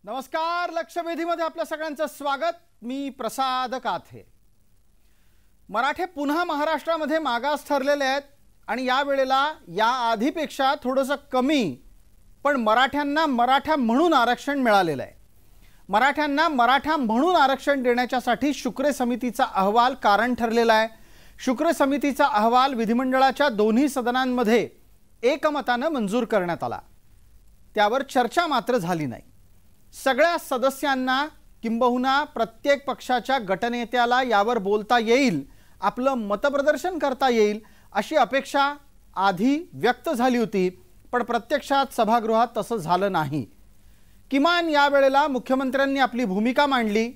नमस्कार, लक्षवेधीमध्ये आपल्या सगळ्यांचं स्वागत। मी प्रसाद काथे। मराठे पुन्हा महाराष्ट्रामध्ये मागास ठरलेले आहेत आणि या वेळेला या आधीपेक्षा थोडंसं कमी पण मराठ्यांना मराठा म्हणून आरक्षण मिळालेलं आहे। मराठ्यांना मराठा म्हणून आरक्षण देण्यासाठी शुक्रे समितीचा अहवाल कारण ठरलेला आहे। शुक्रे समितीचा अहवाल विधिमंडळाच्या दोन्ही सदनांमध्ये एकमताने मंजूर करण्यात आला। त्यावर चर्चा मात्र झाली नाही। सगळ्या सदस्यांना किंबहुना प्रत्येक पक्षाच्या गटनेत्याला यावर बोलता येईल, आपलं मतप्रदर्शन करता येईल अशी अपेक्षा आधी व्यक्त झाली होती, पण प्रत्यक्षात सभागृहात तसं झालं नाही। किमान या वेळेला मुख्यमंत्र्यांनी आपली भूमिका मांडली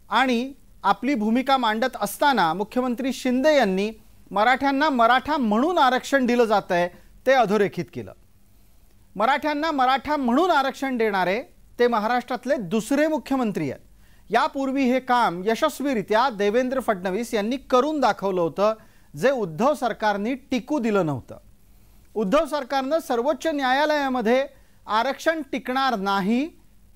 आणि आपली भूमिका मांडत असताना मुख्यमंत्री शिंदे यांनी मराठ्यांना मराठा म्हणून आरक्षण दिलं जातंय ते अधोरेखित केलं। मराठ्यांना मराठा म्हणून आरक्षण देणारे ते महाराष्ट्रातले दुसरे मुख्यमंत्री आहेत। यापूर्वी हे काम यशस्वीरित्या देवेंद्र फडणवीस यांनी करून दाखवलं होतं, जे उद्धव सरकारने टिकू दिलं नव्हतं। उद्धव सरकारने सर्वोच्च न्यायालयामध्ये आरक्षण टिकणार नाही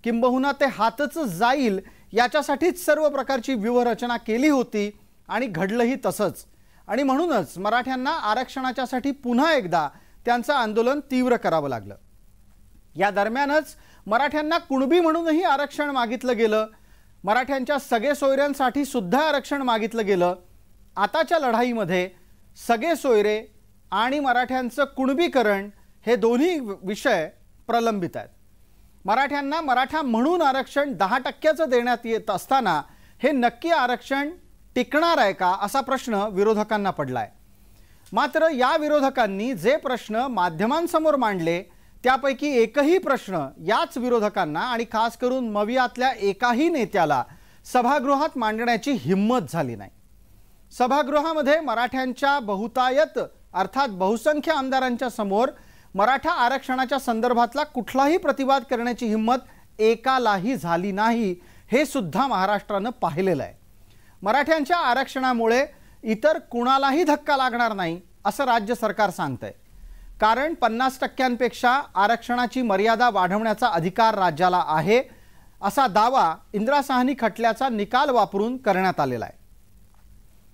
किंबहुना ते हातच जाईल याच्यासाठीच सर्व प्रकारची व्यूहरचना केली होती आणि घडलंही तसंच। आणि म्हणूनच मराठ्यांना आरक्षणाच्यासाठी पुन्हा एकदा त्यांचं आंदोलन तीव्र करावं लागलं। या दरम्यानच मराठ्यांना कुणबी म्हणूनही आरक्षण मागितलं गेलं। मराठ्यांच्या सगळे सोयऱ्यांसाठी सुद्धा आरक्षण मागितलं गेलं। आताच्या लढाईमध्ये सगळे सोयरे आणि मराठ्यांचं कुणबीकरण हे दोन्ही विषय प्रलंबित आहेत। मराठ्यांना मराठा म्हणून आरक्षण 10% देण्यात येत असताना हे नक्की आरक्षण टिकणार आहे का असा प्रश्न विरोधकांना पडलाय। मात्र या विरोधकांनी जे प्रश्न माध्यमांसमोर मांडले त्यापैकी एकही प्रश्न याच विरोधकांना आणि खास करून मवियातल्या एकाही नेत्याला सभागृहात मांडण्याची हिम्मत झाली नाही। सभागृहामध्ये मराठ्यांच्या बहुतायत अर्थात बहुसंख्य आमदारांच्या समोर मराठा आरक्षणाच्या संदर्भातला कुठलाही प्रतिवाद करण्याची हिम्मत एकालाही झाली नाही, हे सुद्धा महाराष्ट्रानं पाहिलेलं आहे। मराठ्यांच्या आरक्षणामुळे इतर कुणालाही धक्का लागणार नाही असं राज्य सरकार सांगतंय, कारण 50% आरक्षणाची मर्यादा वाढवण्याचा अधिकार राज्याला आहे असा दावा इंदिरा साहनी खटल्याचा निकाल वापरून करण्यात आलेला आहे।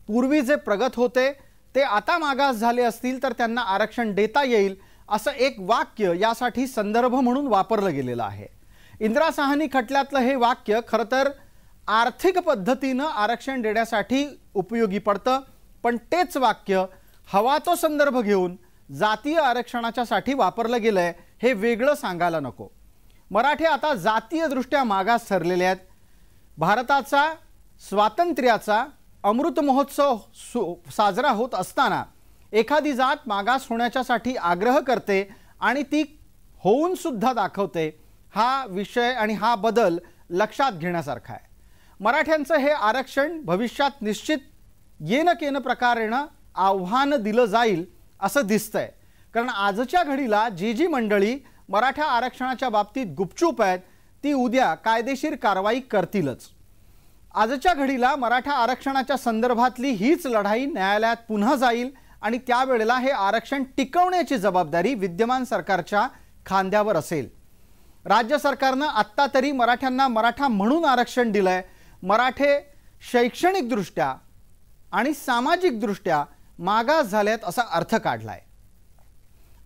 पूर्वी जे प्रगत होते ते आता मागास झाले असतील तर त्यांना आरक्षण देता येईल असं एक वाक्य यासाठी संदर्भ म्हणून वापरलं गेलेलं आहे। इंदिरा साहनी खटल्यातलं हे वाक्य खरं तर आर्थिक पद्धतीने आरक्षण देण्यासाठी उपयोगी पडतं, पण तेच वाक्य हवा तो संदर्भ घेऊन जातीय आरक्षणाच्यासाठी वापरलं गेलंय हे वेगळं सांगायला नको। मराठे आता जातीय दृष्ट्या मागास ठरलेले आहेत। भारताचा स्वातंत्र्याचा अमृत महोत्सव साजरा होत असताना एखादी जात मागास होण्याच्यासाठी आग्रह करते आणि ती होऊन सुद्धा दाखवते, हा विषय आणि हा बदल लक्षात घेण्यासारखा आहे। मराठ्यांचं हे आरक्षण भविष्यात निश्चित येन प्रकारेनं आव्हान दिलं जाईल असं दिसतंय, कारण आजच्या घडीला जी मंडळी मराठा आरक्षणाच्या बाबतीत गुपचूप आहेत ती उद्या कायदेशीर कारवाई करतीलच। आजच्या घडीला मराठा आरक्षणाच्या संदर्भातली हीच लढाई न्यायालयात पुन्हा जाईल आणि त्यावेळेला हे आरक्षण टिकवण्याची जबाबदारी विद्यमान सरकारच्या खांद्यावर असेल। राज्य सरकारनं आत्ता तरी मराठ्यांना मराठा म्हणून आरक्षण दिलंय। मराठे शैक्षणिकदृष्ट्या आणि सामाजिकदृष्ट्या मागास झालेत असा अर्थ काढलाय।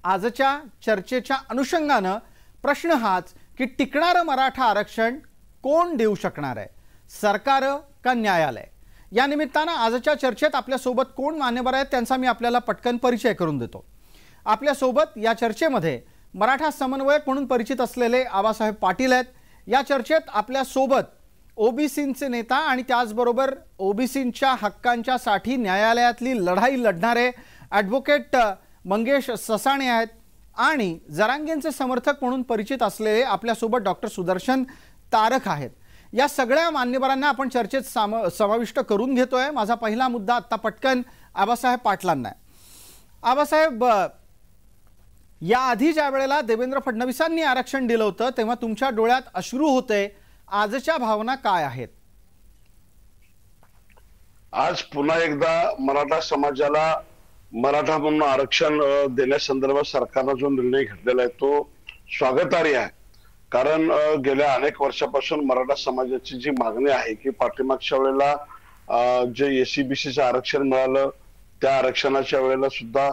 आजच्या चर्चेच्या अनुषंगानं प्रश्न हाच की टिकणारं मराठा आरक्षण कोण देऊ शकणार आहे, सरकार का न्यायालय? या निमित्तानं आजच्या चर्चेत आपल्या सोबत कोण मान्यवर आहेत त्यांचा मी आपल्याला पटकन परिचय करून देतो। आपल्या सोबत या चर्चेमध्ये मराठा समन्वयक म्हणून परिचित असलेले आबासाहेब पाटील आहेत। या चर्चेत आपल्या सोबत ओबीसींचे नेता आणि त्याचबरोबर ओबीसींच्या हक्कांच्यासाठी न्यायालयातली लढाई लढणारे ॲडव्होकेट मंगेश ससाणे आहेत आणि जरांगेंचे समर्थक म्हणून परिचित असलेले आपल्यासोबत डॉक्टर सुदर्शन तारक आहेत। या सगळ्या मान्यवरांना आपण चर्चेत समाविष्ट करून घेतोय। माझा पहिला मुद्दा आत्ता पटकन आबासाहेब पाटलांना आहे। आबासाहेब, याआधी ज्या वेळेला देवेंद्र फडणवीसांनी आरक्षण दिलं होतं तेव्हा तुमच्या डोळ्यात अश्रू होते, आजच्या भावना काय आहेत? आज पुन्हा एकदा मराठा समाजाला मराठा म्हणून आरक्षण देण्यासंदर्भात सरकारने जो निर्णय घेतलेला आहे तो स्वागतार्ह आहे। कारण गेल्या अनेक वर्षापासून मराठा समाजाची जी मागणी आहे की पाठीमागच्या वेळेला जे एससीबीसीचं आरक्षण मिळालं त्या आरक्षणाच्या वेळेला सुद्धा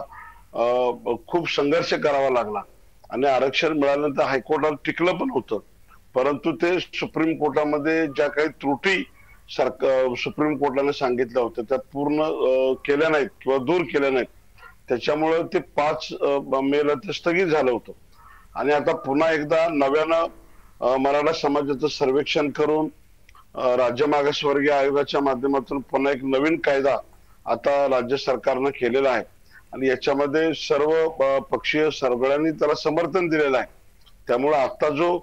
खूप संघर्ष करावा लागला आणि आरक्षण मिळाल्यानंतर हायकोर्टात टिकलं पण होतं, परंतु ते सुप्रीम कोर्टामध्ये ज्या काही त्रुटी सुप्रीम कोर्टाने सांगितल्या होत्या त्या पूर्ण केल्या नाहीत किंवा दूर केल्या नाहीत. त्याच्यामुळे ते 5 मेला ते स्थगित झालं होतं आणि आता पुन्हा एकदा नव्यानं मराठा समाजाचं सर्वेक्षण करून राज्य मागासवर्गीय आयोगाच्या माध्यमातून पुन्हा एक नवीन कायदा आता राज्य सरकारनं केलेला आहे आणि याच्यामध्ये सर्व पक्षीय सगळ्यांनी त्याला समर्थन दिलेलं आहे. त्यामुळे आता जो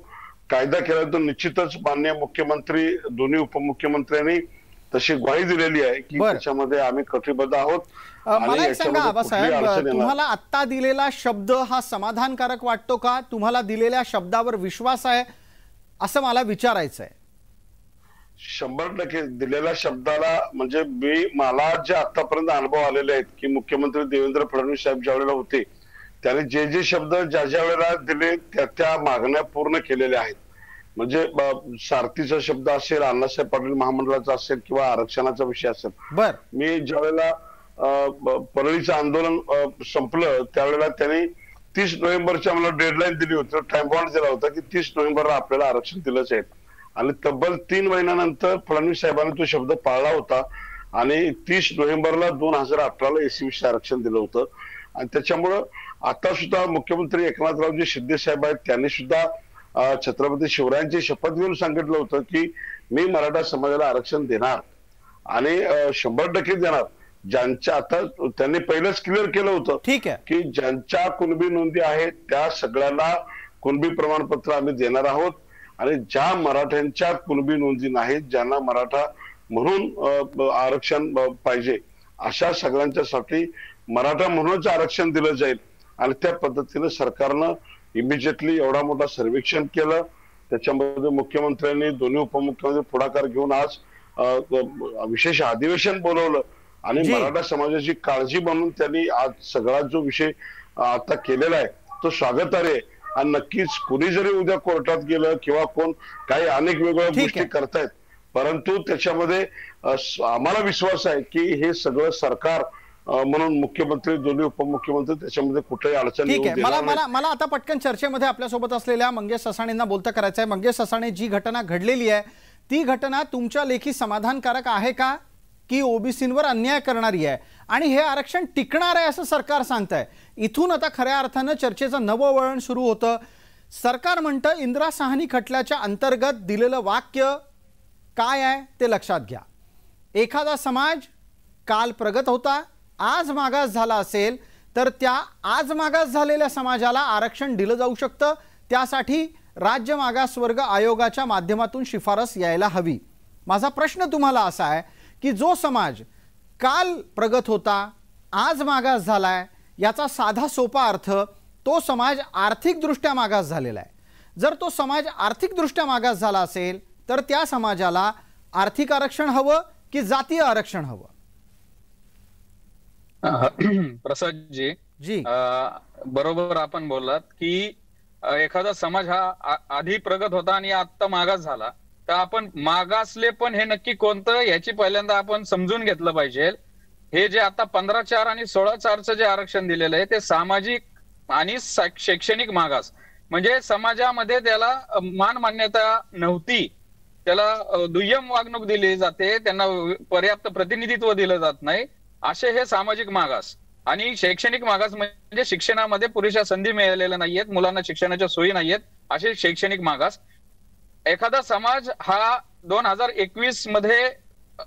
कायदा केला तो निश्चितच माननीय मुख्यमंत्री दोन्ही उपमुख्यमंत्र्यांनी तशी ग्वाही दिलेली आहे की त्याच्यामध्ये आम्ही कटिबद्ध आहोत. मला एक सांगा आबासाहेब, तुम्हाला आत्ता दिलेला शब्द हा समाधानकारक वाटतो का? तुम्हाला दिलेल्या शब्दावर विश्वास आहे असं मला विचारायचं आहे. 100% दिलेल्या शब्दाला म्हणजे मला जे आतापर्यंत अनुभव आलेले आहेत की मुख्यमंत्री देवेंद्र फडणवीस साहेब ज्या वेळेला होते त्याने जे शब्द ज्या वेळेला दिले त्या मागण्या पूर्ण केलेल्या आहेत. म्हणजे सारथीचा शब्द असेल, अण्णासाहेब पाटील महामंडळाचा असेल किंवा आरक्षणाचा विषय असेल. मी ज्या वेळेला परळीचं आंदोलन संपलं त्यावेळेला त्यांनी 30 नोव्हेंबरच्या मला डेडलाईन दिली होती, टाइम बॉन्ड दिला होता की 30 नोव्हेंबरला आपल्याला आरक्षण दिलंच आहे आणि तब्बल 3 महिन्यानंतर फडणवीस साहेबांनी तो शब्द पाळला होता आणि 30 नोव्हेंबरला 2018ला एससीबीसी आरक्षण दिलं होतं. आणि त्याच्यामुळं आता सुद्धा मुख्यमंत्री एकनाथरावजी शिंदे साहेब आहेत त्यांनी सुद्धा छत्रपती शिवरायांची शपथ घेऊन सांगितलं होतं की मी मराठा समाजाला आरक्षण देणार आणि 100% देणार. ज्यांच्या आता त्यांनी पहिलंच क्लिअर केलं होतं ठीक आहे की ज्यांच्या कुणबी नोंदी आहेत त्या सगळ्यांना कुणबी प्रमाणपत्र आम्ही देणार आहोत आणि ज्या मराठ्यांच्या कुणबी नोंदी नाहीत, ज्यांना मराठा म्हणून आरक्षण पाहिजे अशा सगळ्यांच्यासाठी मराठा म्हणूनच आरक्षण दिलं जाईल. आणि त्या पद्धतीने सरकारनं इमिजिएटली एवढा मोठा सर्वेक्षण केलं. त्याच्यामध्ये मुख्यमंत्र्यांनी दोन्ही उपमुख्यमंत्री पुढाकार घेऊन आज विशेष अधिवेशन बोलवलं आणि मराठा समाजाची काळजी म्हणून त्यांनी आज सगळा जो विषय आता केलेला आहे तो स्वागतार्ह आहे. आणि नक्कीच कुणी जरी उद्या कोर्टात गेलं किंवा कोण काही अनेक वेगवेगळ्या गोष्टी करतायत, परंतु त्याच्यामध्ये आम्हाला विश्वास आहे की हे सगळं सरकार म्हणून मुख्यमंत्री दोन्ही उपमुख्यमंत्री त्याच्यामध्ये कुठेही अडचण ठीक आहे. मला आता पटकन चर्चेमध्ये आपल्यासोबत असलेल्या मंगेश ससाणेंना बोलता करायचं आहे. मंगेश ससाणे, जी घटना घडलेली आहे ती घटना तुमच्या लेखी समाधानकारक आहे का की ओबीसींवर अन्याय करणारी आहे आणि हे आरक्षण टिकणार आहे असं सरकार सांगतंय? इथून आता खऱ्या अर्थानं चर्चेचं नवं वळण सुरू होतं. सरकार म्हणतं इंदिरा साहनी खटल्याच्या अंतर्गत दिलेलं वाक्य काय आहे ते लक्षात घ्या. एखादा समाज काल प्रगत होता, आज मागास झाला असेल तर त्या आज मागास झालेल्या समाजाला आरक्षण दिलं जाऊ शकतं. त्यासाठी राज्य मागासवर्ग आयोगाच्या माध्यमातून शिफारस यायला हवी. माझा प्रश्न तुम्हाला असा आहे की जो समाज काल प्रगत होता, आज मागास झालाय, याचा साधा सोपा अर्थ तो समाज आर्थिकदृष्ट्या मागास झालेला आहे. जर तो समाज आर्थिकदृष्ट्या मागास झाला असेल तर त्या समाजाला आर्थिक आरक्षण हवं की जातीय आरक्षण हवं? प्रसादजी बरोबर आपण बोललात की एखादा समाज हा आधी प्रगत होता आणि आता मागास झाला, तर आपण मागासले पण हे नक्की कोणतं याची पहिल्यांदा आपण समजून घेतलं पाहिजे. हे जे आता 15/4 आणि 16/4चं जे आरक्षण दिलेलं आहे ते सामाजिक आणि शैक्षणिक मागास, म्हणजे समाजामध्ये त्याला मान मान्यता नव्हती, त्याला दुय्यम वागणूक दिली जाते, त्यांना पर्याप्त प्रतिनिधित्व दिलं जात नाही, असे हे सामाजिक मागास. आणि शैक्षणिक मागास म्हणजे शिक्षणामध्ये पुरेशा संधी मिळालेल्या नाहीयेत, मुलांना शिक्षणाच्या सोयी नाहीयेत, असे शैक्षणिक मागास. एखादा समाज हा 2021 मध्ये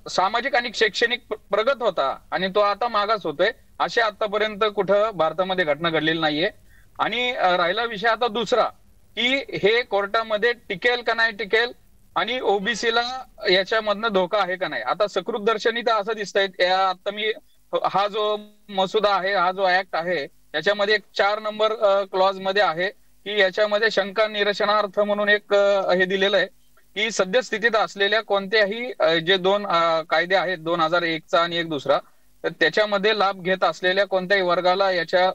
सामाजिक आणि शैक्षणिक प्रगत होता आणि तो आता मागास होतोय, असे आतापर्यंत कुठं भारतामध्ये घटना घडलेली नाहीये. आणि राहिला विषय आता दुसरा की हे कोर्टामध्ये टिकेल का नाही टिकेल आणि ओबीसीला याच्यामधनं धोका आहे का नाही. आता सकृत दर्शनी तर असं दिसतंय, आता मी हा जो मसुदा आहे, हा जो ऍक्ट आहे, त्याच्यामध्ये एक 4 नंबर क्लॉज मध्ये आहे की याच्यामध्ये शंका निरसनार्थ म्हणून एक हे दिलेलं आहे की सद्यस्थितीत असलेल्या कोणत्याही जे 2 कायदे आहेत, 2001चा आणि एक दुसरा, तर त्याच्यामध्ये लाभ घेत असलेल्या कोणत्याही वर्गाला याच्या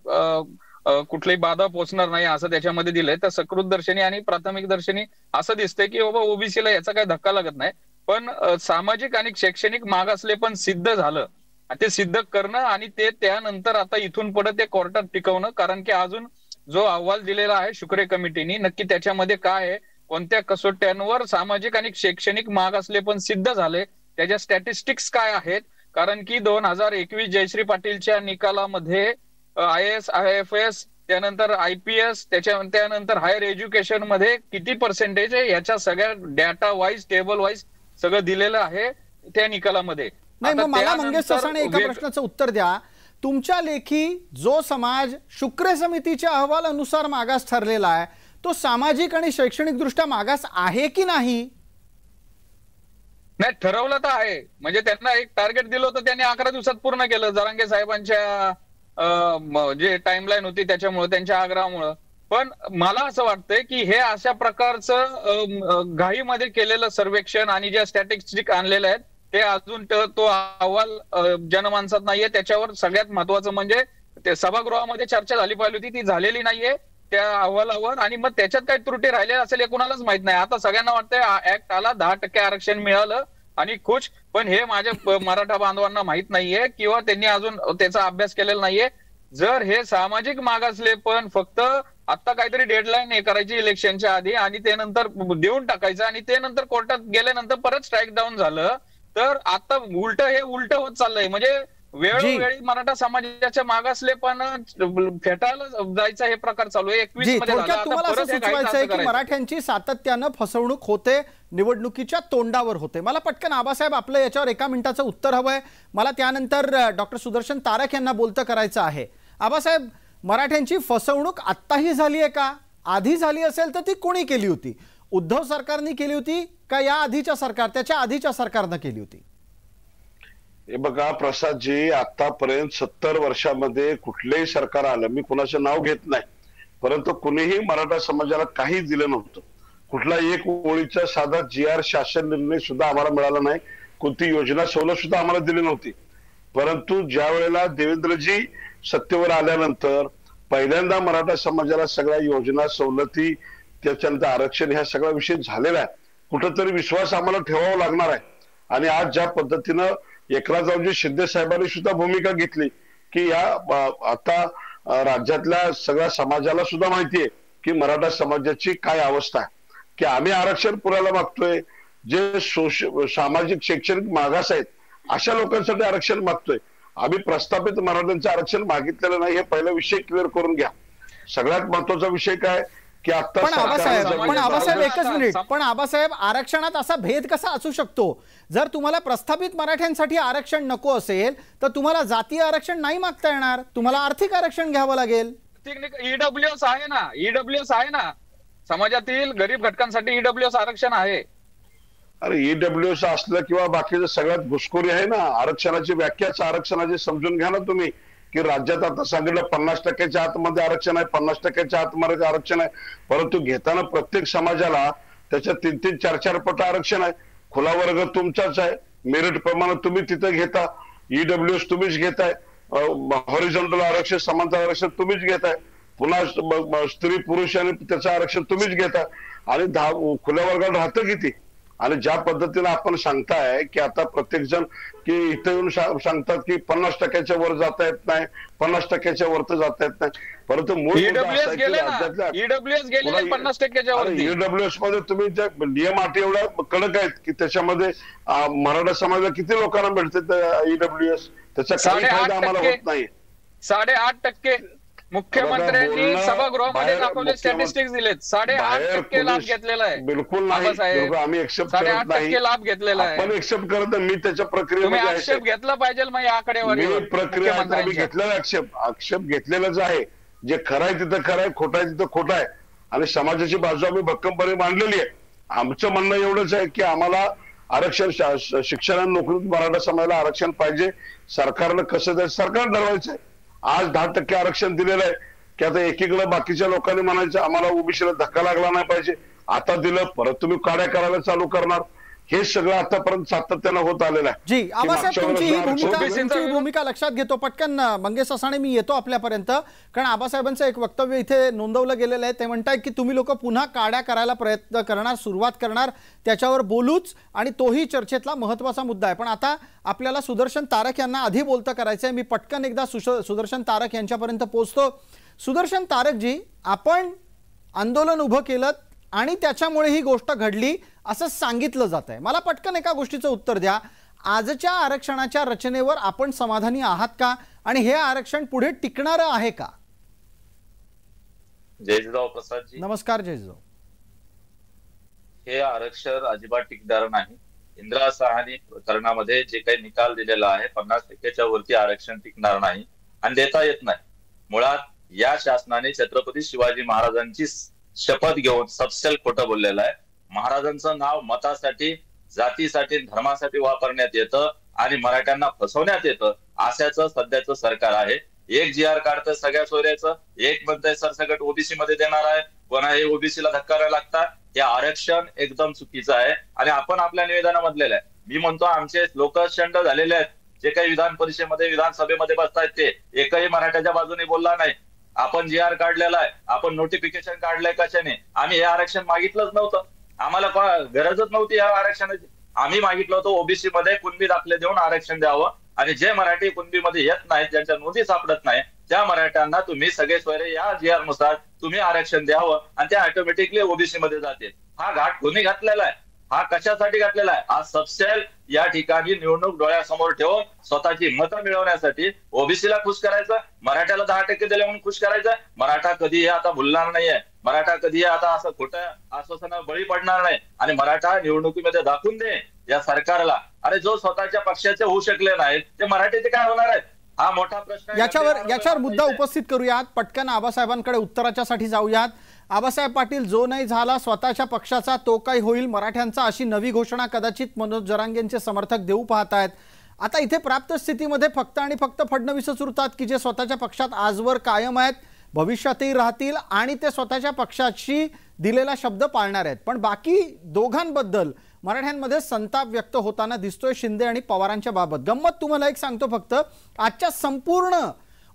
कुठलीही बाधा पोहोचणार नाही असं त्याच्यामध्ये दिलंय. तर सकृत दर्शनी आणि प्राथमिक दर्शनी असं दिसतंय की बाबा ओबीसीला याचा काही धक्का लागत नाही, पण सामाजिक आणि शैक्षणिक मागासले पण सिद्ध झालं, ते सिद्ध करणं आणि ते त्यानंतर आता इथून पुढे ते कोर्टात टिकवणं. कारण की अजून जो अहवाल दिलेला आहे शुक्रे कमिटीने, नक्की त्याच्यामध्ये काय आहे, कोणत्या कसोट्यांवर सामाजिक आणि शैक्षणिक मागासले पण सिद्ध झाले, त्याच्या स्टॅटिस्टिक्स काय आहेत. कारण की 2021 जयश्री पाटीलच्या निकालामध्ये IAS, IFS, त्यानंतर IPS, त्यानंतर हायर एज्युकेशन मध्ये किती पर्सेंटेज आहे याच्या सगळ्या डेटा वाईज, टेबल वाईज सगळं दिलेलं आहे त्या निकालामध्ये. नाही, मग मला मंगेश ससाणे एका प्रश्नाचं उत्तर द्या. तुमच्या लेखी जो समाज शुक्रे समितीच्या अहवालानुसार मागास ठरलेला आहे, तो सामाजिक आणि शैक्षणिक दृष्ट्या मागास आहे की नाही? नाही, ठरवलं तर आहे. म्हणजे त्यांना एक टार्गेट दिलं होतं, त्यांनी 11 दिवसात पूर्ण केलं. जरांगे साहेबांच्या जे टाइमलाईन होती त्याच्यामुळे, त्यांच्या आग्रहामुळे. पण मला असं वाटतंय की हे अशा प्रकारचं घाईमध्ये केलेलं सर्वेक्षण आणि ज्या स्टॅटिस्टिक आणलेले आहेत ते अजून तो अहवाल जनमानसात नाहीये. त्याच्यावर सगळ्यात महत्वाचं म्हणजे ते सभागृहामध्ये चर्चा झाली पाहिजे होती, ती झालेली नाहीये त्या अहवालावर. आणि मग त्याच्यात काही त्रुटी राहिलेल्या असेल हे कुणालाच माहित नाही. आता सगळ्यांना वाटतंय ऍक्ट आला, 10% आरक्षण मिळालं आणि खुश. पण हे माझ्या मराठा बांधवांना माहित नाहीये किंवा त्यांनी अजून त्याचा अभ्यास केलेला नाहीये. जर हे सामाजिक मागासले पण फक्त आता काहीतरी डेडलाईन हे करायची इलेक्शनच्या आधी आणि ते नंतर देऊन टाकायचं आणि ते नंतर कोर्टात गेल्यानंतर परत स्ट्राईक डाऊन झालं, तर आता उलट होत चाललंय. म्हणजे वेळोवेळी मराठा समाजाच्या मागासले पण फेटाळलं जायचं हे प्रकार चालू आहे. 21 मध्ये तुम्हाला असं सुचवायचं आहे की मराठ्यांची सातत्यानं फसवणूक होते, निवडणुकीच्या तोंडावर होते. मला पटकन आबासाहेब आपलं याच्यावर 1 मिनिटाचं उत्तर हवंय. मला त्यानंतर डॉक्टर सुदर्शन तारक यांना बोलतं करायचं आहे. आबासाहेब, मराठ्यांची फसवणूक आत्ताही झाली आहे का? आधी झाली असेल तर ती कोणी केली होती? उद्धव सरकारने केली होती का या आधीच्या सरकार, त्याच्या आधीच्या सरकारनं केली होती? हे बघा प्रसादजी, आतापर्यंत 70 वर्षामध्ये कुठलेही सरकार आलं, मी कुणाचं नाव घेत नाही, परंतु कुणीही मराठा समाजाला काही दिलं नव्हतं. कुठला एक ओळीचा साधा GR शासन निर्णय सुद्धा आम्हाला मिळाला नाही, कोणती योजना सवलत सुद्धा आम्हाला दिली नव्हती. परंतु ज्या वेळेला देवेंद्रजी सत्तेवर आल्यानंतर पहिल्यांदा मराठा समाजाला सगळ्या योजना, सवलती, त्याच्यानंतर आरक्षण, ह्या सगळा विषय झालेला आहे. कुठंतरी विश्वास आम्हाला ठेवावा लागणार आहे. आणि आज ज्या पद्धतीनं एकनाथरावजी शिंदे साहेबांनी सुद्धा भूमिका घेतली की या आता राज्यातल्या सगळ्या समाजाला सुद्धा माहितीये की मराठा समाजाची काय अवस्था आहे, की आम्ही आरक्षण पुरायला मागतोय. जे सामाजिक शैक्षणिक मागास आहेत अशा लोकांसाठी आरक्षण मागतोय. आम्ही प्रस्थापित मराठ्यांचं आरक्षण मागितलेलं नाही, हे पहिला विषय क्लिअर करून घ्या. सगळ्यात महत्वाचा विषय काय की आता पण आबासाहेब एकच मिनिट, पण आबासाहेब आरक्षणात असा भेद कसा असू शकतो? जर तुम्हाला प्रस्थापित मराठ्यांसाठी आरक्षण नको असेल तर तुम्हाला जातीय आरक्षण नाही मागता येणार, तुम्हाला आर्थिक आरक्षण घ्यावं लागेल. EWS आहे ना, EWS आहे ना, समाजातील गरीब घटकांसाठी EWS आरक्षण आहे. अरे EWS असलं किंवा बाकीचं सगळ्यात घुसखोरी आहे ना. आरक्षणाची व्याख्याच आरक्षणाची समजून घ्या ना तुम्ही, की राज्यात आता सांगितलं 50%च्या आतमध्ये आरक्षण आहे, 50%च्या आतमध्ये आरक्षण आहे, परंतु घेताना प्रत्येक समाजाला त्याच्या 3-3, 4-4 पट आरक्षण आहे. खुला वर्ग तुमचाच आहे, मेरिट प्रमाणे तुम्ही तिथं घेता, EWS तुम्हीच घेताय, हॉरिझॉन्टल आरक्षण, समांतर आरक्षण तुम्हीच घेताय, पुन्हा स्त्री पुरुष आणि त्याचं आरक्षण तुम्हीच घेताय. आणि खुल्या वर्गात राहतं किती? आणि ज्या पद्धतीने आपण सांगताय की आता प्रत्येक जण की इथं येऊन सांगतात की 50%च्या वर जाता येत नाही, 50%च्या वरती जाता येत नाही, परंतु EWS गेले 50%च्या वरती. EWS मध्ये तुम्ही नियम अटी एवढ्या कडक आहेत की त्याच्यामध्ये मराठा समाजाला किती लोकांना मिळते EWS, त्याचा काही फायदा आम्हाला होत नाही. 8.5% मुख्यमंत्र्यांनी सभागृहामध्ये दाखवले स्टॅटिस्टिक्स दिलेत. 8.5% लाभ घेतलेला आहे. बिलकुल नाही, आम्ही एक्सेप्ट करत नाही. 8.5% लाभ घेतलेला आहे. आपण एक्सेप्ट करत नाही. मी त्याच्या प्रक्रियेमध्ये आक्षेप घेतला पाहिजे मग या आकडेवारीवर. प्रक्रिया मी घेतलेला आक्षेप घेतलेलाच आहे. जे खरं आहे तिथं खरं आहे, खोटं आहे तिथं खोटं आहे. आणि समाजाची बाजू आम्ही भक्कमपणे मांडलेली आहे. आमचं म्हणणं एवढंच आहे की आम्हाला आरक्षण, शिक्षण आणि नोकरीत मराठा समाजाला आरक्षण पाहिजे. सरकारनं कसं द्यायचं सरकार ठरवायचंय. आज 10% आरक्षण दिलेलं आहे की आता एकीकडे बाकीच्या लोकांनी म्हणायचं आम्हाला ओबीसीला धक्का लागला नाही पाहिजे, आता दिलं परत तुम्ही काड्या करायला चालू करणार. हे सगळं आतापर्यंत सातत्यानं होत आलेलं आहे. जी आबासाहेब, तुमची OBC भूमिका लक्षात घेतो. पटकन मंगेश असाणे मी येतो आपल्यापर्यंत, कारण आबासाहेबांचं एक वक्तव्य इथे नोंदवलं गेलेलं आहे. ते म्हणतायत की तुम्ही लोक पुन्हा काड्या करायला प्रयत्न करणार, सुरुवात करणार, त्याच्यावर बोलूच, आणि तोही चर्चेतला महत्वाचा मुद्दा आहे. पण आता आपल्याला सुदर्शन तारक यांना आधी बोलतं करायचं आहे. मी पटकन एकदा सुदर्शन तारक यांच्यापर्यंत पोहोचतो. सुदर्शन तारकजी, आपण आंदोलन उभं केलं आणि त्याच्यामुळे ही गोष्ट घडली असं सांगितलं जात आहे. मला पटकन एका गोष्टीचं उत्तर द्या. आजच्या आरक्षणाच्या रचनेवर आपण समाधानी आहात का, आणि हे आरक्षण पुढे टिकणारं आहे का? जयजिराव प्रसादजी, नमस्कार. जयजिराव, हे आरक्षण अजिबात टिकणार नाही. इंदिरा साहनी प्रकरणामध्ये जे काही निकाल दिलेला आहे 50%च्या वरती आरक्षण टिकणार नाही आणि देता येत नाही. मुळात या शासनाने छत्रपती शिवाजी महाराजांची शपथ घेऊन सबसेल खोटं बोललेलं आहे. महाराजांचं नाव मतासाठी, जातीसाठी, धर्मासाठी वापरण्यात येतं आणि मराठ्यांना फसवण्यात येतं, अशाचं सध्याचं सरकार आहे. एक GR काढतं सगळ्या सोयऱ्याचं, एक म्हणतंय सरसकट ओबीसी मध्ये देणार आहे, पुन्हा हे ओबीसीला धक्का न लागता. हे आरक्षण एकदम चुकीचं आहे आणि आपण आपल्या निवेदनामधलेलं आहे. मी म्हणतो आमचे लोक शंड झालेले आहेत, जे काही विधान परिषदेमध्ये, विधानसभेमध्ये बसतायत ते एकही मराठ्याच्या बाजूने बोलला नाही. आपण GR काढलेला आहे, आपण नोटिफिकेशन काढलंय कशाने? आम्ही हे आरक्षण मागितलंच नव्हतं, आम्हाला गरजच नव्हती या आरक्षणाची. आम्ही मागितलं होतं ओबीसी मध्ये कुणबी दाखले देऊन आरक्षण द्यावं, आणि जे मराठी कुणबीमध्ये येत नाहीत, ज्यांच्या नोंदी सापडत नाही, त्या मराठ्यांना तुम्ही सगळे सोयरे या GR नुसार तुम्ही आरक्षण द्यावं आणि ते ऑटोमॅटिकली ओबीसी मध्ये जाते. हा घाट कोणी घातलेला आहे? हा कशासाठी घातलेला आहे? आज सबसेल या ठिकाणी निवडणूक डोळ्यासमोर ठेवून स्वतःची मतं मिळवण्यासाठी ओबीसीला खुश करायचं, मराठ्याला 10% दिले म्हणून खुश करायचं. मराठा कधीही आता भुलणार नाहीये, मराठा कधीही आता असं खोट्या आश्वासनाला बळी पडणार नाही. आणि मराठा निवडणुकीमध्ये दाखवून दे या सरकारला, अरे जो स्वतःच्या पक्षाचे होऊ शकले नाहीत ते मराठीचे काय होणार आहेत? हा मोठा प्रश्न. याच्यावर मुद्दा उपस्थित करूयात. पटकन आबासाहेबांकडे उत्तराच्या साठी जाऊयात. आबासाहेब पाटील, जो नाही झाला स्वतःच्या पक्षाचा तो काही होईल मराठ्यांचा, अशी नवी घोषणा कदाचित मनोज जरांगेंचे समर्थक देऊ पाहतायत. आता इथे प्राप्त स्थितीमध्ये फक्त आणि फक्त फडणवीसच उरतात की जे स्वतःच्या पक्षात आजवर कायम आहेत, भविष्यातही राहतील आणि ते स्वतःच्या पक्षाशी दिलेला शब्द पाळणार आहेत. पण बाकी दोघांबद्दल मराठ्यांमध्ये संताप व्यक्त होताना दिसतोय शिंदे आणि पवारांच्या बाबत. गंमत तुम्हाला एक सांगतो फक्त, आजच्या संपूर्ण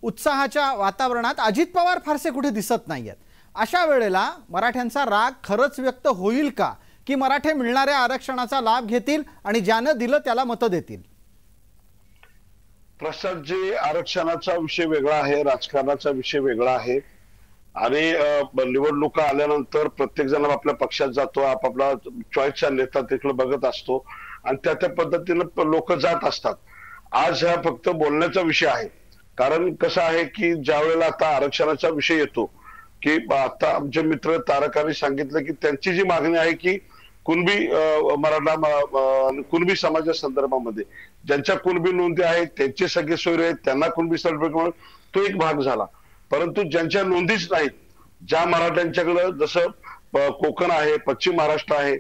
उत्साहाच्या वातावरणात अजित पवार फारसे कुठे दिसत नाहीयेत. अशा वेळेला मराठ्यांचा राग खरंच व्यक्त होईल का, की मराठे मिळणाऱ्या आरक्षणाचा लाभ घेतील आणि ज्यानं दिलं त्याला मतं देतील? प्रसादजी, आरक्षणाचा विषय वेगळा आहे, राजकारणाचा विषय वेगळा आहे. आणि निवडणुका आल्यानंतर प्रत्येक जण आपल्या पक्षात जातो, आपापला चॉईसचा नेता तिकडे बघत असतो आणि त्या पद्धतीनं लोक जात असतात. आज हा फक्त बोलण्याचा विषय आहे. कारण कसं आहे की ज्या वेळेला आता आरक्षणाचा विषय येतो, की आता आमचे मित्र तारकांनी सांगितलं की त्यांची जी मागणी आहे की कुणबी मराठा कुणबी समाजा संदर्भामध्ये ज्यांच्या कुणबी नोंदी आहेत त्यांचे सगळे सोयरे आहेत, त्यांना कुणबी सर्टिफिकेट म्हणून तो एक भाग झाला. परंतु ज्यांच्या नोंदीच नाहीत, ज्या मराठ्यांच्याकडे जसं कोकण आहे, पश्चिम महाराष्ट्र आहे,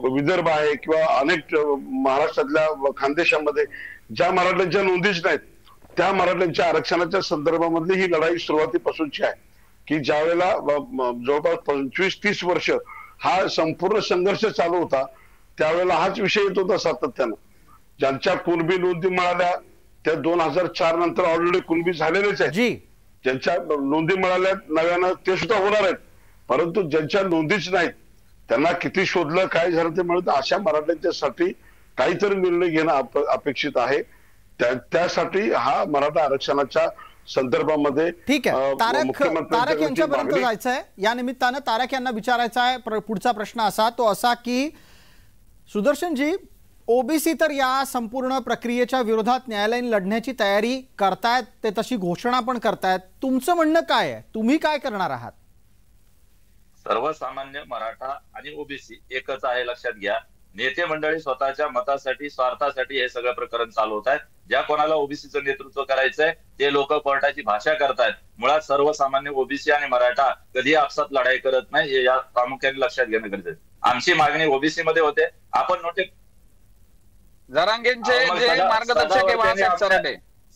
विदर्भ आहे किंवा अनेक महाराष्ट्रातल्या खानदेशामध्ये ज्या मराठ्यांच्या नोंदीच नाहीत, त्या मराठ्यांच्या आरक्षणाच्या संदर्भामधली ही लढाई सुरुवातीपासूनची आहे. की ज्या वेळेला जवळपास 25-30 वर्ष हा संपूर्ण संघर्ष चालू होता, त्यावेळेला हाच विषय येत होता सातत्यानं. ज्यांच्या कुणबी नोंदी मिळाल्या त्या 2004 नंतर ऑलरेडी कुणबी झालेलेच आहेत. ज्यांच्या नोंदी मिळाल्या नव्यानं ते सुद्धा होणार आहेत. परंतु ज्यांच्या नोंदीच नाहीत त्यांना किती शोधलं, काय झालं ते मिळत, अशा मराठ्यांच्यासाठी काहीतरी निर्णय घेणं अपेक्षित आहे. त्यासाठी हा मराठा आरक्षणाच्या संदर्भामध्ये ठीक आहे. तारक यांच्यापर्यंत जायचं आहे. या निमित्तानं तारक यांना विचारायचा आहे पुढचा प्रश्न असा की सुदर्शनजी, ओबीसी तर या संपूर्ण प्रक्रियेच्या विरोधात न्यायालयीन लढण्याची तयारी करतायत, ते तशी घोषणा पण करतायत. तुमचं म्हणणं काय आहे? तुम्ही काय करणार आहात? सर्वसामान्य मराठा आणि ओबीसी एकच आहे, लक्षात घ्या. नेते मंडळी स्वतःच्या मतासाठी, स्वार्थासाठी हे सगळं प्रकरण चालवत आहेत. ज्या कोणाला ओबीसीचं नेतृत्व करायचंय ते लोक कोर्टाची भाषा करतायत. मुळात सर्वसामान्य ओबीसी आणि मराठा कधी आपसात लढाई करत नाही, हे या प्रामुख्याने लक्षात घेणं गरजेचं आहे. आमची मागणी ओबीसी मध्ये होते. आपण जरांगेंचे जे मार्गदर्शक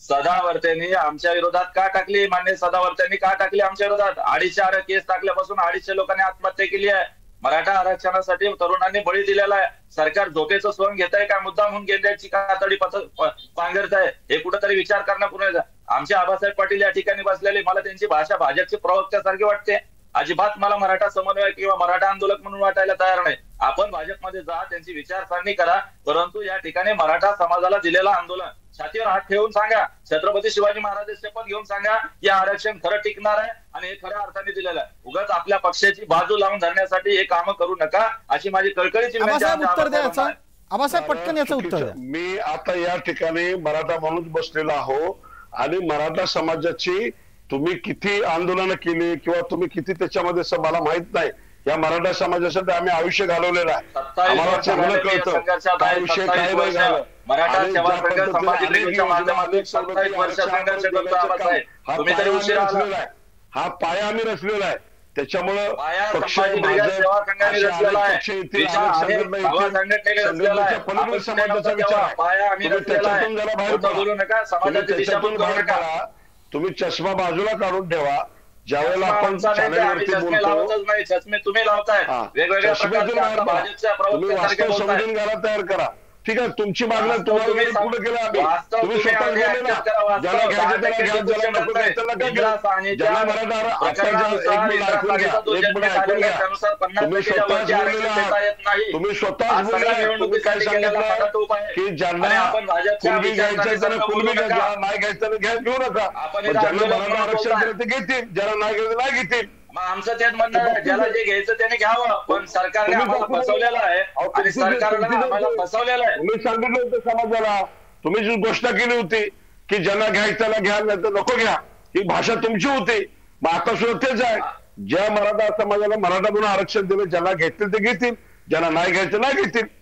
सदावर्तेंनी आमच्या विरोधात का टाकली? मान्य सदावर्तेंनी का टाकली आमच्या विरोधात? 250 केस टाकल्यापासून 250 लोकांनी आत्महत्या केली आहे. मराठा आरक्षणासाठी तरुणांनी बळी दिलेला आहे. सरकार झोपेचं सोंग घेत आहे का मुद्दाम म्हणून केंद्राची कातडी पांघरत आहे, हे कुठेतरी विचार करणं पुन्हा. आमचे आबासाहेब पाटील या ठिकाणी बसलेले, मला त्यांची भाषा भाजपची प्रवक्त्यासारखी वाटते. अजिबात मला मराठा समन्वय किंवा मराठा आंदोलक म्हणून वाटायला तयार नाही. आपण भाजपमध्ये जा, त्यांची विचारसरणी करा, परंतु या ठिकाणी मराठा समाजाला दिलेलं आंदोलन छातीवर हात ठेवून सांगा, छत्रपती शिवाजी महाराज शपथ घेऊन सांगा की आरक्षण खरं टिकणार आहे आणि हे खऱ्या अर्थाने दिलेलं आहे. उगाच आपल्या पक्षाची बाजू लावून धरण्यासाठी हे काम करू नका, अशी माझी कळकळीची विनंती आहे. आबासाहेब पटकन याचं उत्तर द्या. मी आता या ठिकाणी मराठा म्हणून बसलेला आहो आणि मराठा समाजाची तुम्ही किती आंदोलनं केली किंवा तुम्ही किती त्याच्यामध्ये मला माहित नाही. या मराठा समाजासाठी आम्ही आयुष्य घालवलेलं आहे, आम्हाला चांगलं कळतं काय विषय काय नाही झालं. हा पाया आम्ही रचलेला आहे, त्याच्यामुळं पक्ष समाजाचा विचार त्याच्यातून जरा बाहेर पडा. तुम्ही चष्मा बाजूला काढून ठेवा. ज्यावेळेला आपण चॅनलवरती बोलतो चष्मे तुम्ही लावताय, वेगवेगळ्या तुम्ही वास्तव समजून घ्यायला तयार करा. ठीक आहे, तुमची मागणी तुम्हाला पुढे केलं आम्ही, तुम्ही स्वतः गेले ना, ज्याला घ्यायचं त्याला घ्या, ज्याला नको घ्यायचं त्याला घ्या. ज्याला मराठा तुम्ही स्वतःच बोललेला आहात, तुम्ही स्वतःच बोलले. तुम्ही काय सांगितलं की ज्यांना कुणबी घ्यायचं त्याला कुणबी घ्या, ज्याला नाही घ्यायचं त्याला घ्या, घेऊ नका. ज्यांना मराठा आरक्षण दिलं ते घेतील, ज्याला नाही घ्यायचं नाही घेतील. आमचं तेच म्हणणं आहे, ज्याला जे घ्यायचं त्याने घ्यावं, पण सरकारने आम्हाला फसवलेलं आहे आणि सरकारने आम्हाला फसवलेलं आहे. तुम्ही सांगितलं होतं समाजाला, तुम्ही जी घोषणा केली होती की ज्यांना घ्यायचं त्याला घ्या, नाही तर नको घ्या, ही भाषा तुमची होती. मग आता सुद्धा तेच आहे, ज्या मराठा समाजाला मराठा म्हणून आरक्षण दिलं, ज्यांना घेतील ते घेतील, ज्यांना नाही घ्यायचं नाही घेतील.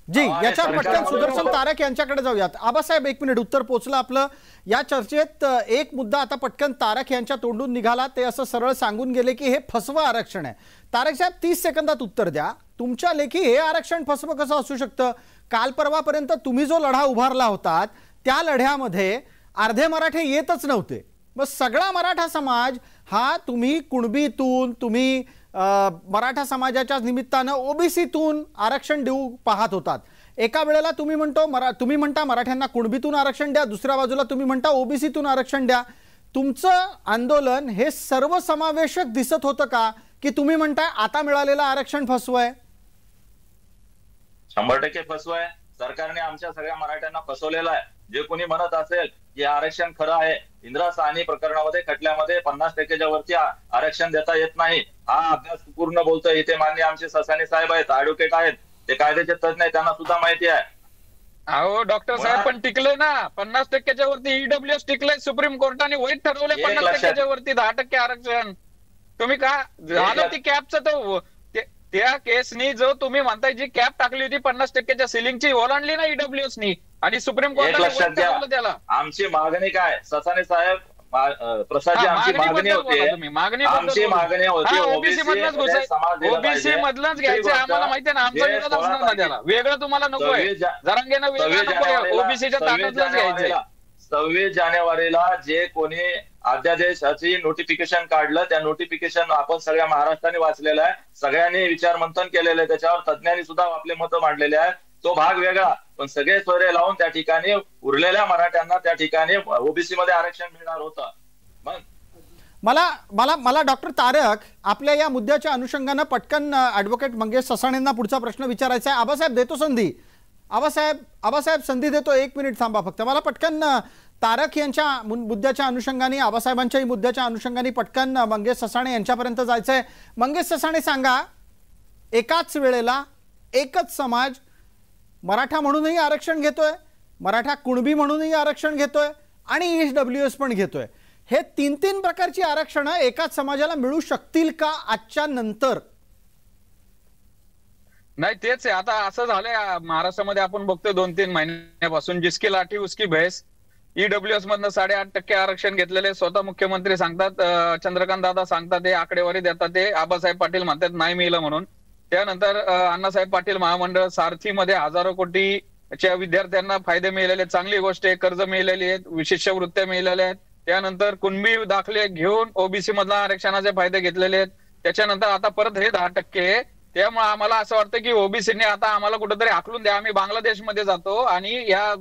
जी, याच्यावर पटकन सुदर्शन तारक यांच्याकडे जाऊयात. आबासाहेब एक मिनिट, उत्तर पोहोचलं आपलं. या चर्चेत एक मुद्दा आता पटकन तारक यांच्या तोंडून निघाला. ते असं सरळ सांगून गेले की हे फसवं आरक्षण आहे. तारक साहेब 30 सेकंदात उत्तर द्या. तुमच्या लेखी हे आरक्षण फसवं कसं असू शकतं? काल परवापर्यंत तुम्ही जो लढा उभारला होता त्या लढ्यामध्ये अर्धे मराठे येतच नव्हते. मग सगळा मराठा समाज हा तुम्ही कुणबीतून, तुम्ही मराठा समाजाच्या निमित्तानं ओबीसीतून आरक्षण देऊ पाहत होतात. एका वेळेला तुम्ही म्हणता मराठ्यांना कुणबीतून आरक्षण द्या, दुसऱ्या बाजूला तुम्ही म्हणता ओबीसीतून आरक्षण द्या. तुमचं आंदोलन हे सर्वसमावेशक दिसत होतं का, की तुम्ही म्हणताय आता मिळालेलं आरक्षण फसवंय? 100% फसवंय. सरकारने आमच्या सगळ्या मराठ्यांना फसवलेलं आहे. जे कोणी म्हणत असेल की आरक्षण खरं आहे, इंदिरा साहनी प्रकरणामध्ये खटल्यामध्ये 50%च्या वरती आरक्षण देता येत नाही, हा अभ्यास पूर्ण बोलतोय. इथे मान्य आमचे ससानी साहेब आहेत, ऍडव्होकेट आहेत, ते कायद्याचे तज्ञ आहेत, त्यांना सुद्धा माहिती आहे. अहो डॉक्टर साहेब पण टिकले ना, 50%च्या वरती ईडब्ल्यूएस टिकले. सुप्रीम कोर्टाने वैध ठरवले 50%च्या वरती 10% आरक्षण. तुम्ही का झालं ती कॅपचं, तो त्या केसनी जो तुम्ही म्हणताय जी कॅप टाकली होती 50%च्या सिलिंगची, ओलांडली ना ईडब्ल्यूएसनी आणि सुप्रीम कोर्टाने वैध ठरवलं त्याला. आमची मागणी काय ससाने साहेब, प्रसादजी, आमची मागणी होती, आमची मागणी होती ओबीसी मधलंच घुसायचं, ओबीसी मधलंच घ्यायचं. आम्हाला माहिती आहे ना, आमचा विरोध असणार ना त्याला. वेगळं तुम्हाला नकोय, जरांगेनं वेगळं नकोय, ओबीसीच्या ताटातलंच घ्यायचंय. 26 जानेवारीला जे कोणी अध्यादेशाची नोटिफिकेशन काढलं, त्या नोटिफिकेशन आपण सगळ्या महाराष्ट्राने वाचलेलं आहे, सगळ्यांनी विचार मंथन केलेलं आहे, त्याच्यावर तज्ञांनी सुद्धा आपले मतं मांडलेले आहेत. तो भाग वेगळा, पण सगळे सोयरे लावून त्या ठिकाणी उरलेल्या मराठ्यांना त्या ठिकाणी ओबीसी मध्ये आरक्षण मिळणार होतं. मला डॉक्टर तारक आपल्या या मुद्द्याच्या अनुषंगानं पटकन ऍडव्होकेट मंगेश ससाणेंना पुढचा प्रश्न विचारायचा आहे. आबासाहेब देतो संधी, आबासाहेब संधी देतो, 1 मिनिट थांबा फक्त. मला पटकन तारक यांच्या मुद्द्याच्या अनुषंगाने, आबासाहेबांच्याही मुद्द्याच्या अनुषंगाने पटकन मंगेश ससाणे यांच्यापर्यंत जायचंय. मंगेश ससाणे सांगा, एकाच वेळेला एकच समाज मराठा म्हणूनही आरक्षण घेतोय, मराठा कुणबी म्हणूनही आरक्षण घेतोय आणि ईडब्ल्यूएस पण घेतोय. हे 3 प्रकारची आरक्षणं एकाच समाजाला मिळू शकतील का आजच्या नंतर? नाही, तेच आहे. आता असं झालंय महाराष्ट्रामध्ये, आपण बघतोय 2-3 महिन्यापासून जिसकी लाठी उसकी भैंस. ईडब्ल्यूएस मधनं 8.5% आरक्षण घेतलेले स्वतः मुख्यमंत्री सांगतात, चंद्रकांत दादा सांगतात, ते आकडेवारी देतात, ते आबासाहेब पाटील म्हणतात नाही मिळलं म्हणून. त्यानंतर अण्णासाहेब पाटील महामंडळ सारथीमध्ये हजारो कोटीच्या विद्यार्थ्यांना फायदे मिळालेले, चांगली गोष्ट आहे. कर्ज मिळालेली आहेत, शिष्यवृत्त्या मिळालेल्या आहेत. त्यानंतर कुणबी दाखले घेऊन ओबीसी मधला आरक्षणाचे फायदे घेतलेले आहेत. त्याच्यानंतर आता परत हे 10%. त्यामुळे आम्हाला असं वाटतं की ओबीसीने आता आम्हाला कुठेतरी हाकलून द्या. आम्ही बांगलादेशमध्ये जातो आणि या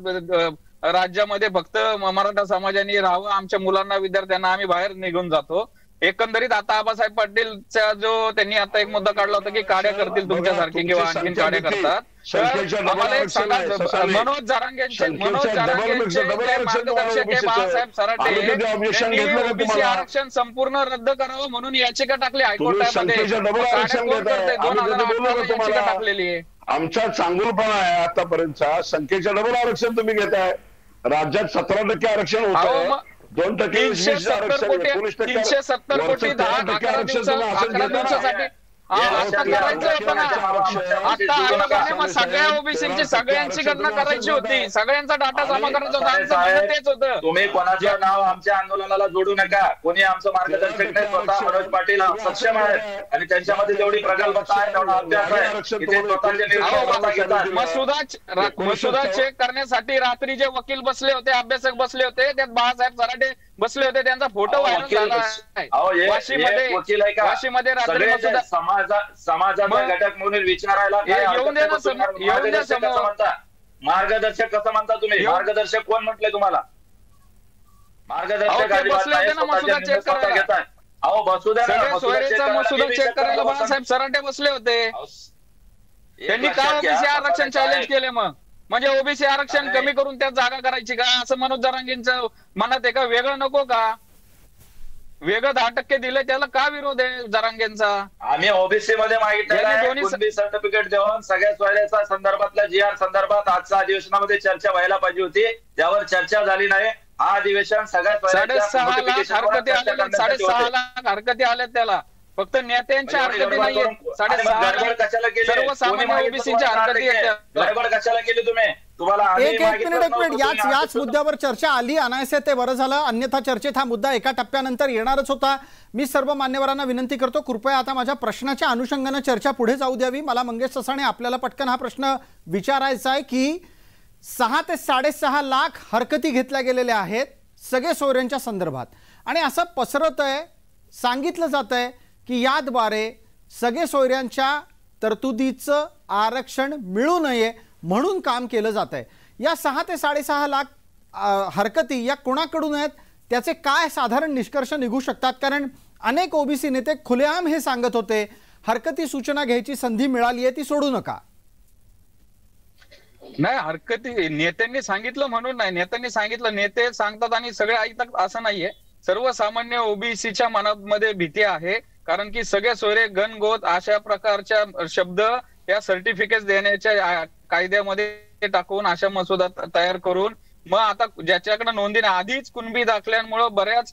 राज्यामध्ये फक्त मराठा समाजाने राहावं, आमच्या मुलांना विद्यार्थ्यांना आम्ही बाहेर निघून जातो. एकंदरीत आता आबासाहेब पाटीलचा जो त्यांनी आता एक मुद्दा काढला होता की काड्या करतील तुमच्यासारखे किंवा आणखीन काड्या करतात. आम्हाला एक सांगा, मनोज जरांगेंचे मार्गदर्शक आहे बाळासाहेब सराटे, त्यांनी ओबीसी आरक्षण संपूर्ण रद्द करावं म्हणून याचिका टाकली हायकोर्टामध्ये. 2018 याचिका टाकलेली आहे. आमचा चांगुलपणा आहे आतापर्यंतचा. संख्येच्या डबल आरक्षण तुम्ही घेताय. राज्यात 17% आरक्षण होत आहे. 2% 370 कोटी 11 दिवसासाठी आता करायचं होतं ना. आता आयोगाने मग सगळ्या ओबीसीची सगळ्यांची गणना करायची होती, सगळ्यांचा डाटा जमा करायचा होता. आमचं म्हणणं तेच होतं. तुम्ही कोणाचं नाव आमच्या आंदोलनाला जोडू नका. कोणी आमचं मार्गदर्शक नाही. स्वतः मनोज पाटील सक्षम आहेत आणि त्यांच्यामध्ये जेवढी प्रगल्भता आहे तेवढा अभ्यास आहे. मसुदा चेक करण्यासाठी रात्री जे वकील बसले होते, अभ्यासक बसले होते, त्यात बाळासाहेब सराटे बसले होते. त्यांचा फोटो व्हायरल झाला आहे. वाशीमध्ये रात्री मसुदा समाजाचा घटक म्हणून विचारायला मार्गदर्शक कसं म्हणता तुम्ही? मार्गदर्शक कोण म्हटले तुम्हाला? मार्गदर्शक घेताय. अहो बसू द्या ना. मसुदा चेक करायला बाळासाहेब सराटे बसले होते. त्यांनी काय ओबीसी आरक्षण चॅलेंज केले मग? म्हणजे ओबीसी आरक्षण कमी करून त्यात जागा करायची का असं मनोज जरांगेंचं मनात आहे का? वेगळं नको का? वेगळं 10% दिले त्याला का विरोध आहे जरांगेंचा? आम्ही ओबीसी मध्ये मागितलेलं सर्टिफिकेट देऊन सगळ्या सोयऱ्याच्या संदर्भातल्या GR संदर्भात आजच्या अधिवेशनामध्ये चर्चा व्हायला पाहिजे होती. त्यावर चर्चा झाली नाही. हा अधिवेशन सगळ्या 6.5 लाख हरकती आल्या. 6.5 लाख हरकती आल्यात त्याला. फक्त नेत्यांच्या हरकती नाहीये. 6.5 लाख सर्वसामान्य ओबीसीच्या हरकती आहेत. गडबड कशाला केली तुम्ही? एक मिनिट याच मुद्द्यावर चर्चा आली अनायसे ते बरं झालं. अन्यथा चर्चेत हा मुद्दा एका टप्प्यानंतर येणारच होता. मी सर्व मान्यवरांना विनंती करतो, कृपया आता माझ्या प्रश्नाच्या अनुषंगाने चर्चा पुढे जाऊ द्यावी. मला मंगेश ससाणे आपल्याला पटकन हा प्रश्न विचारायचा आहे की 6 ते 6.5 लाख हरकती घेतल्या गेलेल्या आहेत सगळे सोयऱ्यांच्या संदर्भात आणि असं पसरत आहे, सांगितलं जात आहे की याद्वारे सगळे सोयऱ्यांच्या तरतुदीचं आरक्षण मिळू नये म्हणून काम केलं जात आहे. या 6 ते 6.5 लाख हरकती या कोणाकडून आहेत, त्याचे काय साधारण निष्कर्ष निघू शकतात? कारण अनेक ओबीसी नेते खुलेआम हे सांगत होते हरकती सूचना घ्यायची संधी मिळाली आहे ती सोडू नका. नाही, हरकती नेत्यांनी सांगितलं म्हणून नाही. नेत्यांनी सांगितलं, नेते सांगतात आणि सगळे ऐकतात असं नाहीये. सर्वसामान्य ओबीसीच्या मनामध्ये भीती आहे. कारण की सगळे सोयरे गणगोत अशा प्रकारच्या शब्द या सर्टिफिकेट देण्याच्या कायद्यामध्ये टाकून अशा मसुदा तयार करून मग आता ज्याच्याकडे नोंदी आधीच कुणबी दाखल्यांमुळे बऱ्याच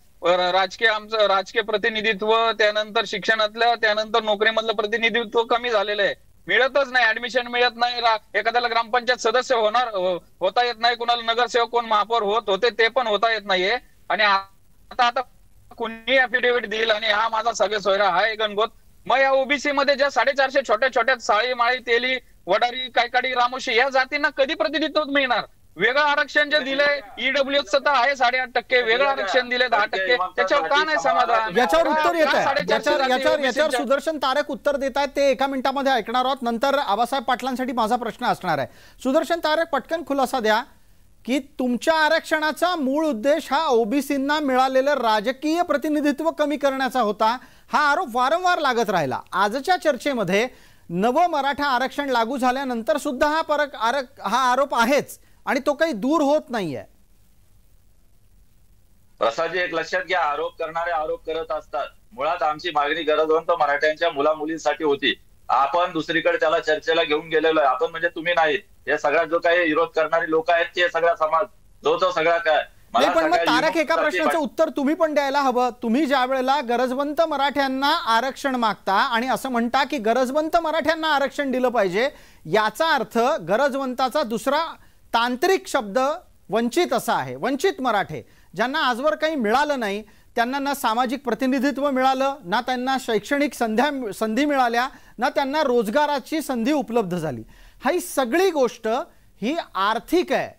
आमचं राजकीय प्रतिनिधित्व, त्यानंतर शिक्षणातलं, त्यानंतर नोकरीमधलं प्रतिनिधित्व कमी झालेलं आहे. मिळतच नाही, ऍडमिशन मिळत नाही. एखाद्याला ग्रामपंचायत सदस्य होता येत नाही, कुणाला नगरसेवक, कोण महापौर होत होते ते पण होता येत नाहीये. आणि आता कुणी अफिडेव्हिट देईल आणि हा माझा सगळे सोयरा हा गणगोत. मग या ओबीसी मध्ये ज्या 450 छोट्या छोट्या साळी माळी तेली वडारी कायकाडी रामोशी या जातींना कधी प्रतिनिधित्व मिळणार? वेगळं आरक्षण जे दिलंय ईडब्ल्यूएस सुद्धा आहे 8.5%, वेगळं आरक्षण दिले 10%, त्याच्यावर का नाही समाधान? याच्यावर उत्तर येत आहे. याच्यावर सुदर्शन तारक उत्तर देत आहेत, ते एका मिनिटामध्ये ऐकणार आहोत. नंतर आबासाहेब पाटलांसाठी माझा प्रश्न असणार आहे. सुदर्शन तारक, पटकन खुलासा द्या की तुमच्या आरक्षणाचा मूळ उद्देश हा ओबीसींना मिळालेलं राजकीय प्रतिनिधित्व कमी करण्याचा होता. हा आरोप वारंवार लागत राहिला. आजच्या चर्चेमध्ये नवं मराठा आरक्षण लागू झाल्यानंतर सुद्धा हा आरोप आहेच आणि तो काही दूर होत नाहीये. प्रसादजी, एक लक्षात घ्या, आरोप करणारे आरोप करत असतात. मुळात आमची मागणी गरजवंत मराठ्यांच्या मुला मुलींसाठी होती. आपण दुसरीकडे त्याला चर्चेला घेऊन गेलेलो आहे. आपण म्हणजे तुम्ही नाहीत, हे सगळा जो काही विरोध करणारे लोक आहेत ते सगळा समाज जो सगळा काय. पण मग तारक, एका प्रश्नाचं उत्तर तुम्ही पण द्यायला हवं. तुम्ही ज्या वेळेला गरजवंत मराठ्यांना आरक्षण मागता आणि असं म्हणता की गरजवंत मराठ्यांना आरक्षण दिलं पाहिजे, याचा अर्थ गरजवंताचा दुसरा तांत्रिक शब्द वंचित असा आहे. वंचित मराठे ज्यांना आजवर काही मिळालं नाही, त्यांना ना सामाजिक प्रतिनिधित्व मिळालं, ना त्यांना शैक्षणिक संधी मिळाल्या, ना त्यांना रोजगाराची संधी उपलब्ध झाली. ही सगळी गोष्ट ही आर्थिक आहे.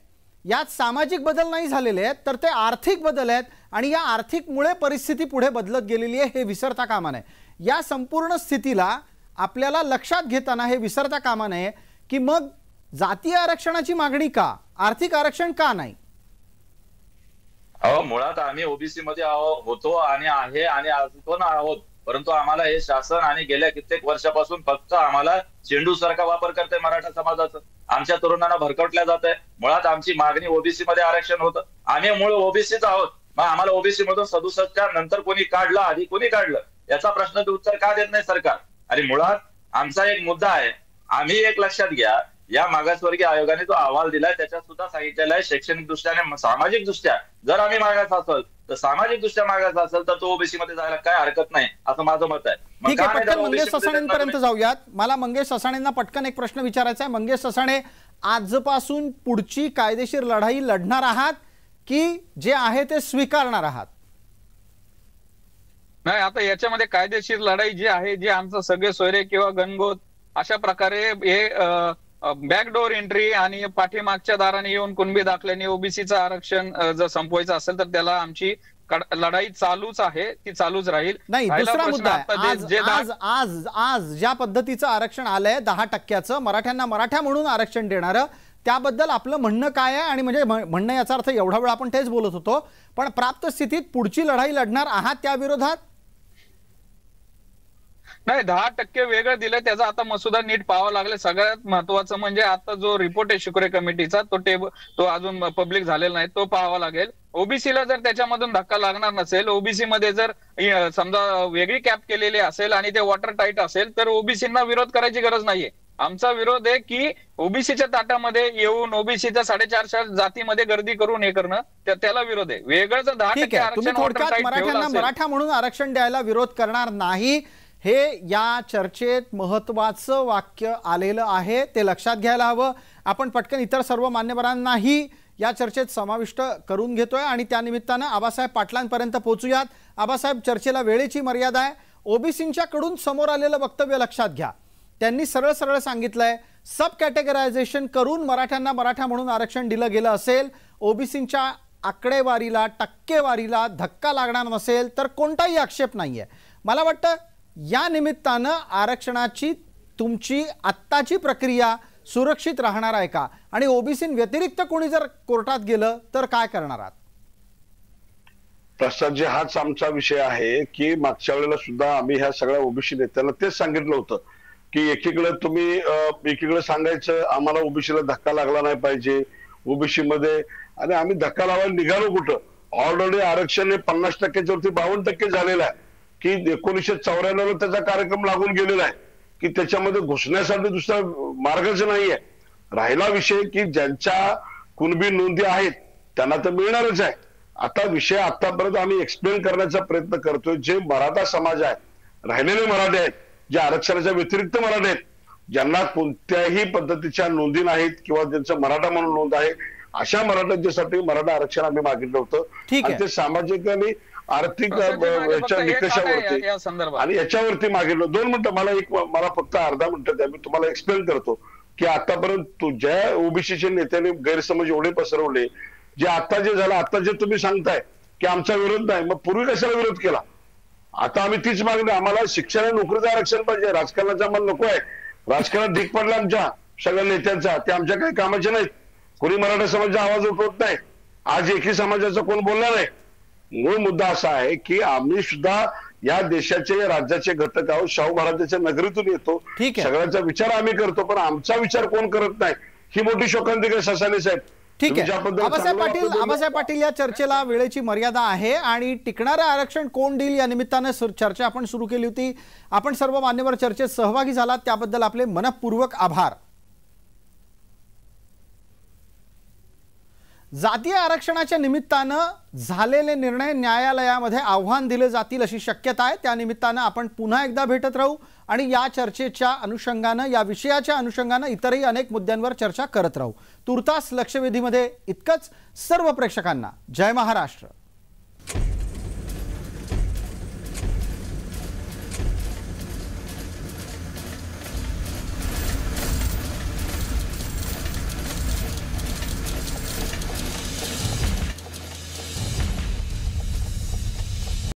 यात सामाजिक बदल नाही झालेले आहेत, तर ते आर्थिक बदल आहेत आणि या आर्थिकमुळे परिस्थिती पुढे बदलत गेलेली आहे, हे विसरता कामा नये. या संपूर्ण स्थितीला आपल्याला लक्षात घेताना हे विसरता कामा नये की मग जातीय आरक्षणाची मागणी का, आर्थिक आरक्षण का नाही? अहो, मुळात आम्ही ओबीसी मध्ये होतो आणि आहे आणि अजून पण आहोत, परंतु आम्हाला हे शासन आणि गेल्या कित्येक वर्षापासून फक्त आम्हाला चेंडू सारखा वापर करते मराठा समाजाचं. आमच्या तरुणांना भरकटल्या जात आहे. मुळात आमची मागणी ओबीसी मध्ये आरक्षण होतं. आम्ही मूळ ओबीसीच आहोत. मग आम्हाला ओबीसी मधून 67 नंतर कोणी काढलं, आधी कोणी काढलं, याचा प्रश्नाचं उत्तर का देत नाही सरकार? आणि मुळात आमचा एक मुद्दा आहे. आम्ही एक लक्षात घ्या, या मागासवर्गीय आयोगाने जो अहवाल दिलाय त्याच्यात सुद्धा सांगितलेलं आहे शैक्षणिक दृष्ट्या आणि सामाजिक दृष्ट्या जर आम्ही मागास असेल तर सामाजिक दृष्ट्या मागास असेल तर तो ओबीसी मध्ये जायला काय हरकत नाही, असं माझं मत आहे. ठीक आहे, पटकन मंगेश ससाणेंपर्यंत जाऊयात. मला मंगेश ससाणेंना पटकन एक प्रश्न विचारायचा आहे. मंगेश ससाणे, आजपासून पुढची कायदेशीर लढाई लढणार आहात की जे आहे ते स्वीकारणार आहात? नाही, आता याच्यामध्ये कायदेशीर लढाई जी आहे, जे आमचं सगळे सोयरे किंवा गणगोत अशा प्रकारे हे बॅकडोर एंट्री आणि पाठीमागच्या दाराने येऊन कुणबी दाखल्याने ओबीसीचं आरक्षण जर संपवायचं असेल तर त्याला आमची लढाई चालूच आहे, ती चालूच राहील. नाही, दुसरा मुद्दा आहे, आज ज्या पद्धतीचं आरक्षण आलंय 10% मराठ्यांना मराठा म्हणून आरक्षण देणारं, त्याबद्दल आपलं म्हणणं काय आहे? आणि म्हणजे म्हणणं याचा अर्थ एवढा वेळ आपण तेच बोलत होतो, पण प्राप्त स्थितीत पुढची लढाई लढणार आहात त्या विरोधात? नाही, 10% वेगळं दिलं, त्याचा आता मसुदा नीट पाहावा लागेल. सगळ्यात महत्वाचं म्हणजे आता जो रिपोर्ट आहे शुक्रे कमिटीचा तो अजून पब्लिक झालेला नाही, तो पाहावा लागेल. ओबीसीला जर त्याच्यामधून धक्का लागणार नसेल, ओबीसी मध्ये जर समजा वेगळी कॅप केलेली असेल आणि ते वॉटर टाईट असेल तर ओबीसींना विरोध करायची गरज नाहीये. आमचा विरोध आहे की ओबीसीच्या ताटामध्ये येऊन ओबीसीच्या 450 जातीमध्ये गर्दी करून हे करणं, त्याला विरोध आहे. वेगळं जर 10% आरक्षण मराठ्यांना मराठा म्हणून आरक्षण द्यायला विरोध करणार नाही, हे या चर्चेत महत्वाचं वाक्य आलेलं आहे, ते लक्षात घ्यायला हवं. आपण पटकन इतर सर्व मान्यवरांनाही या चर्चेत समाविष्ट करून घेतोय आणि त्यानिमित्तानं आबासाहेब पाटलांपर्यंत पोहोचूयात. आबासाहेब, चर्चेला वेळेची मर्यादा आहे. ओबीसींच्याकडून समोर आलेलं वक्तव्य लक्षात घ्या. त्यांनी सरळ सरळ सांगितलंय, सब कॅटेगरायझेशन करून मराठ्यांना मराठा म्हणून आरक्षण दिलं गेलं असेल, ओबीसींच्या आकडेवारीला टक्केवारीला धक्का लागणार नसेल तर कोणताही आक्षेप नाहीये. मला वाटतं या निमित्तानं आरक्षणाची तुमची आत्ताची प्रक्रिया सुरक्षित राहणार आहे का? आणि ओबीसी व्यतिरिक्त कोणी जर कोर्टात गेलं तर काय करणार आहात? प्रसादजी, हाच आमचा विषय आहे की मागच्या वेळेला सुद्धा आम्ही ह्या सगळ्या ओबीसी नेत्यांना तेच सांगितलं होतं की एकीकडे सांगायचं आम्हाला ओबीसीला धक्का लागला नाही पाहिजे ओबीसी मध्ये, आणि आम्ही धक्का लावायला निघालो कुठं? ऑलरेडी आरक्षण हे 50%च्या वरती 52% झालेलं आहे की 1994 त्याचा कार्यक्रम लागून गेलेला आहे की त्याच्यामध्ये घुसण्यासाठी दुसरा मार्गच नाहीये. राहिला विषय की ज्यांच्या कुणबी नोंदी आहेत त्यांना तर मिळणारच आहे. आता विषय आतापर्यंत आम्ही एक्सप्लेन करण्याचा प्रयत्न करतोय, जे मराठा समाज आहे, राहिलेले मराठे आहेत, जे आरक्षणाच्या व्यतिरिक्त मराठे आहेत, ज्यांना कोणत्याही पद्धतीच्या नोंदी नाहीत किंवा ज्यांचं मराठा म्हणून नोंद आहे, अशा मराठ्यांच्यासाठी मराठा आरक्षण आम्ही मागितलं होतं आणि ते सामाजिक आणि आर्थिक निकषावरती आणि याच्यावरती मागितलं. 2 मिनिटं, मला फक्त अर्धा मिनिटं द्या, मी तुम्हाला एक्सप्लेन करतो की आतापर्यंत ज्या ओबीसीच्या नेत्यांनी गैरसमज एवढे पसरवले, जे आता जे झालं, आता जे तुम्ही सांगताय की आमचा विरोध नाही, मग पूर्वी कशाला विरोध केला? आता आम्ही तीच मागणी, आम्हाला शिक्षण आणि नोकरीचं आरक्षण पाहिजे, राजकारणाचं आम्हाला नको आहे. राजकारणात ढीक पडला आमच्या सगळ्या नेत्यांचा, ते आमच्या काही कामाचे नाहीत. कोणी मराठा समाजाचा आवाज उठवत नाही, आज एकही समाजाचा कोण बोलला नाही. मूळ मुद्दा असा आहे की आम्ही सुद्धा या देशाचे राज्याचे घटक आहोत, शाहू महाराजांच्या नगरीतून येतो, सगळ्यांचा विचार आम्ही करतो, पण आमचा विचार कोण करत नाही, ही मोठी शोकांतिका ससाणे साहेब. ठीक आहे आबासाहेब पाटील, या चर्चेला वेळेची मर्यादा आहे आणि टिकणारं आरक्षण कोण देईल या निमित्तानं चर्चा आपण सुरू केली होती. आपण सर्व मान्यवर चर्चेत सहभागी झालात त्याबद्दल आपले मनपूर्वक आभार. जातीय आरक्षणाच्या निमित्तानं झालेले निर्णय न्यायालयामध्ये आव्हान दिले जातील अशी शक्यता आहे. त्या निमित्तानं आपण पुन्हा एकदा भेटत राहू आणि या चर्चेच्या अनुषंगानं, या विषयाच्या अनुषंगानं इतरही अनेक मुद्द्यांवर चर्चा करत राहू. तुर्तास लक्षवेधीमध्ये इतकंच. सर्व प्रेक्षकांना जय महाराष्ट्र.